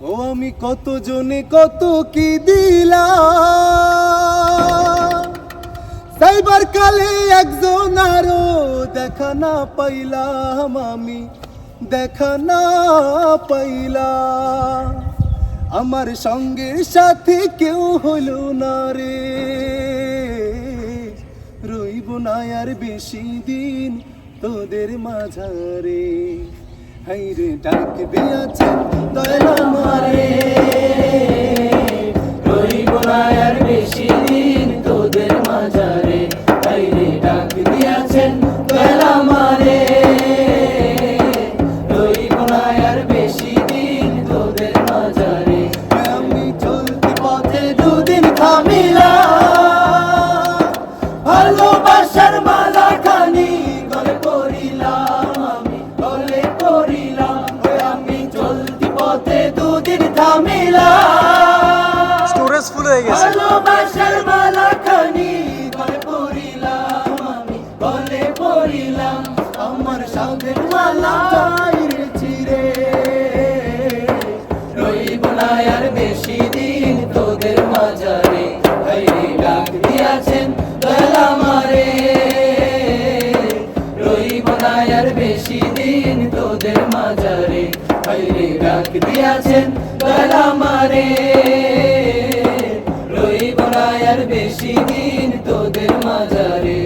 ও আমি কত জনে কত কি দিলাম, সাইবার কালে একজন আরো দেখা না পাইলাম, আমি দেখা না পাইলাম। আমার সঙ্গের সাথে কেউ হলো না রে, রইব না আর বেশি দিন তোদের মাঝারে। হাইরে ডাক দিয়াছেন দয়াল আমারে, রইব না আর বেশি দিন তোদের মাঝারে। হাইরে ডাক দিয়াছেন দয়াল আমারে, রইব না আর বেশি দিন তোদের মাঝারে। আমি চলতি পথে দুদিন থামিলাম, ভালোবাসার মালা খানি গলে পড়িলাম, আমি গলে পড়িলাম। আমি চলতি পথে দুদিন থামিলাম, স্টোরেজ ফুল হয়ে গেছে। ভালোবাসার মালা খানি গলে পড়িলাম, আমি গলে পড়িলাম। আমার সাধের মালা গায়ে চিরে, রইব না আর বেশি দিন তোদের মাঝারে। হাইরে ডাক দিয়াছেন দয়াল আমারে, রইব না আর বেশি দিন তোদের মাঝারে। হাইরে ডাক দিয়াছেন দয়াল আমারে, রইব না আর বেশি দিন তোদের মাঝারে।